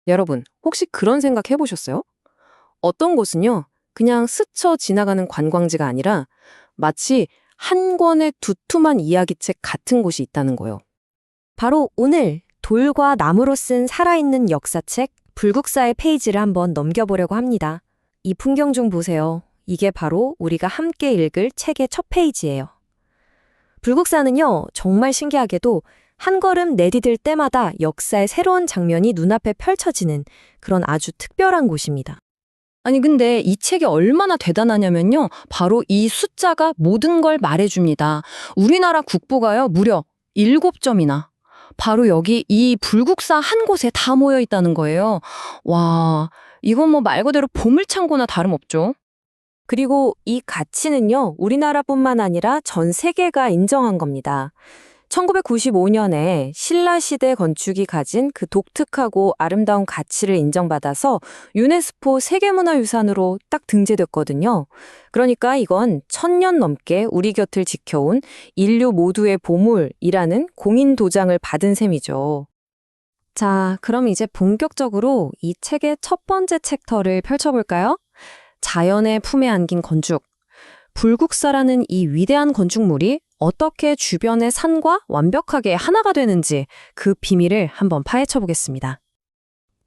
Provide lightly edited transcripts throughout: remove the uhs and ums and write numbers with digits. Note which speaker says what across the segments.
Speaker 1: 여러분, 혹시 그런 생각 해보셨어요? 어떤 곳은요, 그냥 스쳐 지나가는 관광지가 아니라 마치 한 권의 두툼한 이야기책 같은 곳이 있다는 거예요.
Speaker 2: 바로 오늘 돌과 나무로 쓴 살아있는 역사책 불국사의 페이지를 한번 넘겨보려고 합니다. 이 풍경 좀 보세요. 이게 바로 우리가 함께 읽을 책의 첫 페이지예요. 불국사는요, 정말 신기하게도 한 걸음 내디딜 때마다 역사의 새로운 장면이 눈앞에 펼쳐지는 그런 아주 특별한 곳입니다.
Speaker 1: 아니, 근데 이 책이 얼마나 대단하냐면요. 바로 이 숫자가 모든 걸 말해줍니다. 우리나라 국보가요, 무려 7점이나. 바로 여기 이 불국사 한 곳에 다 모여 있다는 거예요. 와, 이건 뭐 말 그대로 보물창고나 다름없죠.
Speaker 2: 그리고 이 가치는요, 우리나라뿐만 아니라 전 세계가 인정한 겁니다. 1995년에 신라시대 건축이 가진 그 독특하고 아름다운 가치를 인정받아서 유네스코 세계문화유산으로 딱 등재됐거든요. 그러니까 이건 1000년 넘게 우리 곁을 지켜온 인류 모두의 보물이라는 공인도장을 받은 셈이죠. 자, 그럼 이제 본격적으로 이 책의 첫 번째 챕터를 펼쳐볼까요? 자연의 품에 안긴 건축. 불국사라는 이 위대한 건축물이 어떻게 주변의 산과 완벽하게 하나가 되는지 그 비밀을 한번 파헤쳐 보겠습니다.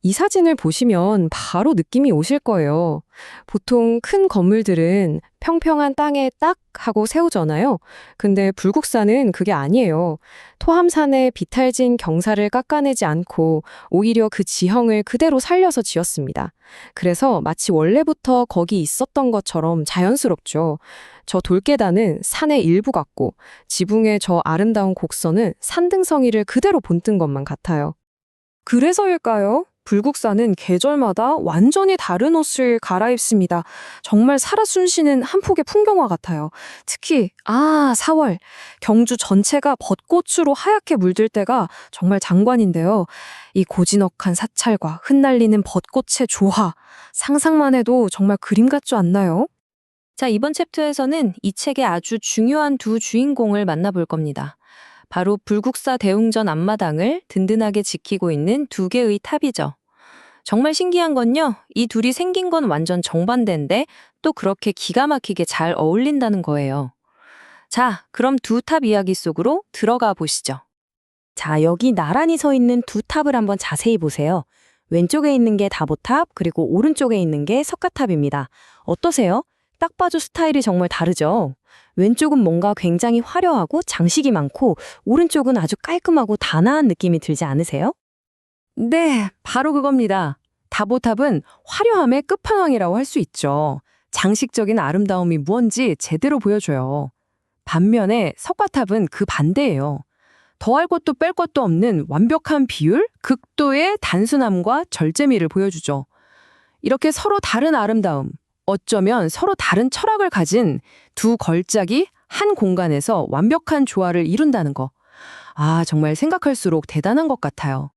Speaker 3: 이 사진을 보시면 바로 느낌이 오실 거예요. 보통 큰 건물들은 평평한 땅에 딱 하고 세우잖아요. 근데 불국사는 그게 아니에요. 토함산의 비탈진 경사를 깎아내지 않고 오히려 그 지형을 그대로 살려서 지었습니다. 그래서 마치 원래부터 거기 있었던 것처럼 자연스럽죠. 저 돌계단은 산의 일부 같고 지붕의 저 아름다운 곡선은 산등성이를 그대로 본뜬 것만 같아요.
Speaker 4: 그래서일까요? 불국사는 계절마다 완전히 다른 옷을 갈아입습니다. 정말 살아 숨쉬는 한 폭의 풍경화 같아요. 특히 4월 경주 전체가 벚꽃으로 하얗게 물들 때가 정말 장관인데요. 이 고즈넉한 사찰과 흩날리는 벚꽃의 조화, 상상만 해도 정말 그림 같지 않나요?
Speaker 2: 자, 이번 챕터에서는 이 책의 아주 중요한 두 주인공을 만나볼 겁니다. 바로 불국사 대웅전 앞마당을 든든하게 지키고 있는 두 개의 탑이죠. 정말 신기한 건요, 이 둘이 생긴 건 완전 정반대인데 또 그렇게 기가 막히게 잘 어울린다는 거예요. 자, 그럼 두 탑 이야기 속으로 들어가 보시죠. 자, 여기 나란히 서 있는 두 탑을 한번 자세히 보세요. 왼쪽에 있는 게 다보탑, 그리고 오른쪽에 있는 게 석가탑입니다. 어떠세요? 딱 봐도 스타일이 정말 다르죠? 왼쪽은 뭔가 굉장히 화려하고 장식이 많고 오른쪽은 아주 깔끔하고 단아한 느낌이 들지 않으세요?
Speaker 1: 네, 바로 그겁니다. 다보탑은 화려함의 끝판왕이라고 할 수 있죠. 장식적인 아름다움이 무언지 제대로 보여줘요. 반면에 석가탑은 그 반대예요. 더할 것도 뺄 것도 없는 완벽한 비율, 극도의 단순함과 절제미를 보여주죠. 이렇게 서로 다른 아름다움, 어쩌면 서로 다른 철학을 가진 두 걸작이 한 공간에서 완벽한 조화를 이룬다는 거. 정말 생각할수록 대단한 것 같아요.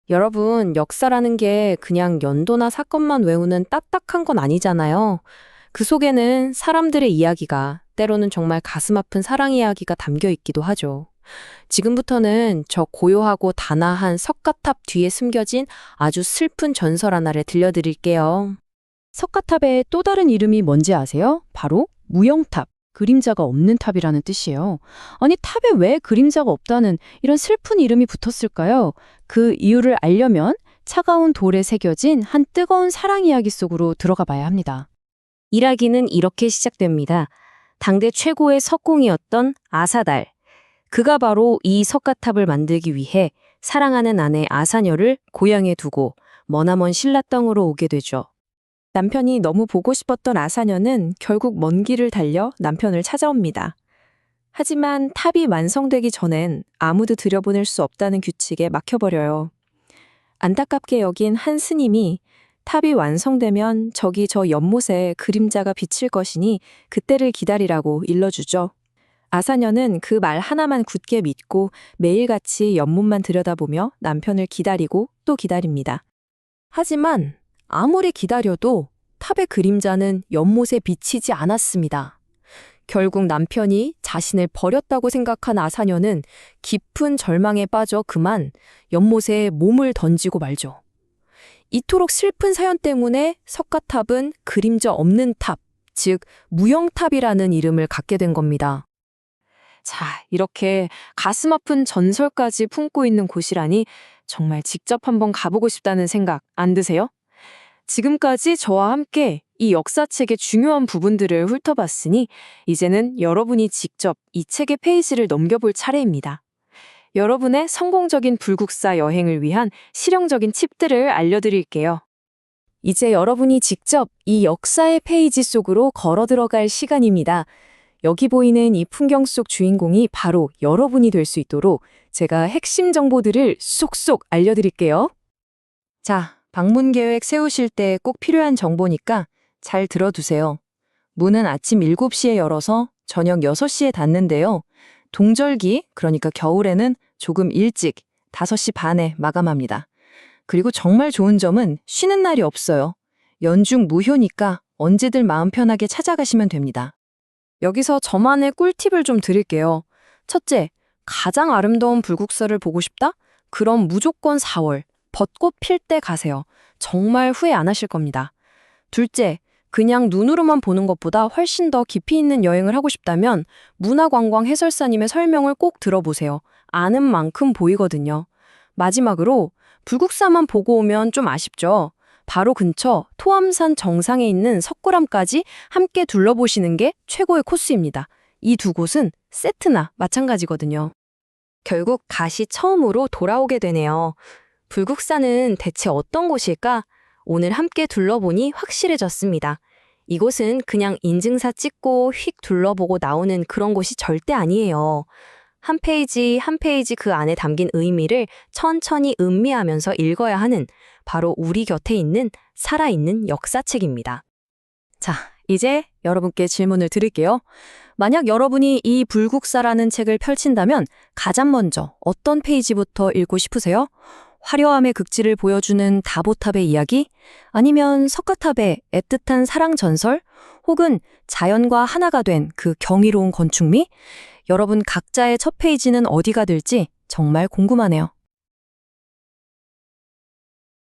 Speaker 2: 여러분, 역사라는 게 그냥 연도나 사건만 외우는 딱딱한 건 아니잖아요. 그 속에는 사람들의 이야기가, 때로는 정말 가슴 아픈 사랑 이야기가 담겨 있기도 하죠. 지금부터는 저 고요하고 단아한 석가탑 뒤에 숨겨진 아주 슬픈 전설 하나를 들려드릴게요.
Speaker 5: 석가탑의 또 다른 이름이 뭔지 아세요? 바로 무영탑, 그림자가 없는 탑이라는 뜻이에요. 아니, 탑에 왜 그림자가 없다는 이런 슬픈 이름이 붙었을까요? 그 이유를 알려면 차가운 돌에 새겨진 한 뜨거운 사랑 이야기 속으로 들어가 봐야 합니다.
Speaker 2: 이야기는 이렇게 시작됩니다. 당대 최고의 석공이었던 아사달. 그가 바로 이 석가탑을 만들기 위해 사랑하는 아내 아사녀를 고향에 두고 머나먼 신라 땅으로 오게 되죠. 남편이 너무 보고 싶었던 아사녀는 결국 먼 길을 달려 남편을 찾아옵니다. 하지만 탑이 완성되기 전엔 아무도 들여보낼 수 없다는 규칙에 막혀버려요. 안타깝게 여긴 한 스님이 탑이 완성되면 저기 저 연못에 그림자가 비칠 것이니 그때를 기다리라고 일러주죠. 아사녀는 그 말 하나만 굳게 믿고 매일같이 연못만 들여다보며 남편을 기다리고 또 기다립니다. 하지만 아무리 기다려도 탑의 그림자는 연못에 비치지 않았습니다. 결국 남편이 자신을 버렸다고 생각한 아사녀는 깊은 절망에 빠져 그만 연못에 몸을 던지고 말죠.
Speaker 4: 이토록 슬픈 사연 때문에 석가탑은 그림자 없는 탑, 즉 무영탑이라는 이름을 갖게 된 겁니다. 자, 이렇게 가슴 아픈 전설까지 품고 있는 곳이라니 정말 직접 한번 가보고 싶다는 생각 안 드세요? 지금까지 저와 함께 이 역사책의 중요한 부분들을 훑어봤으니 이제는 여러분이 직접 이 책의 페이지를 넘겨볼 차례입니다. 여러분의 성공적인 불국사 여행을 위한 실용적인 팁들을 알려드릴게요.
Speaker 2: 이제 여러분이 직접 이 역사의 페이지 속으로 걸어 들어갈 시간입니다. 여기 보이는 이 풍경 속 주인공이 바로 여러분이 될 수 있도록 제가 핵심 정보들을 쏙쏙 알려드릴게요.
Speaker 1: 자, 방문 계획 세우실 때 꼭 필요한 정보니까 잘 들어두세요. 문은 아침 7시에 열어서 저녁 6시에 닫는데요. 동절기, 그러니까 겨울에는 조금 일찍 5시 반에 마감합니다. 그리고 정말 좋은 점은 쉬는 날이 없어요. 연중 무휴니까 언제든 마음 편하게 찾아가시면 됩니다.
Speaker 4: 여기서 저만의 꿀팁을 좀 드릴게요. 첫째, 가장 아름다운 불국사를 보고 싶다? 그럼 무조건 4월, 벚꽃 필 때 가세요. 정말 후회 안 하실 겁니다. 둘째, 그냥 눈으로만 보는 것보다 훨씬 더 깊이 있는 여행을 하고 싶다면 문화관광 해설사님의 설명을 꼭 들어보세요. 아는 만큼 보이거든요. 마지막으로 불국사만 보고 오면 좀 아쉽죠? 바로 근처 토암산 정상에 있는 석굴암까지 함께 둘러보시는 게 최고의 코스입니다. 이 두 곳은 세트나 마찬가지거든요. 결국 다시 처음으로 돌아오게 되네요. 불국사는 대체 어떤 곳일까? 오늘 함께 둘러보니 확실해졌습니다. 이곳은 그냥 인증사 찍고 휙 둘러보고 나오는 그런 곳이 절대 아니에요. 한 페이지 한 페이지 그 안에 담긴 의미를 천천히 음미하면서 읽어야 하는 바로 우리 곁에 있는 살아있는 역사책입니다. 자, 이제 여러분께 질문을 드릴게요. 만약 여러분이 이 불국사라는 책을 펼친다면 가장 먼저 어떤 페이지부터 읽고 싶으세요? 화려함의 극치를 보여주는 다보탑의 이야기? 아니면 석가탑의 애틋한 사랑 전설? 혹은 자연과 하나가 된 그 경이로운 건축미? 여러분 각자의 첫 페이지는 어디가 될지 정말 궁금하네요.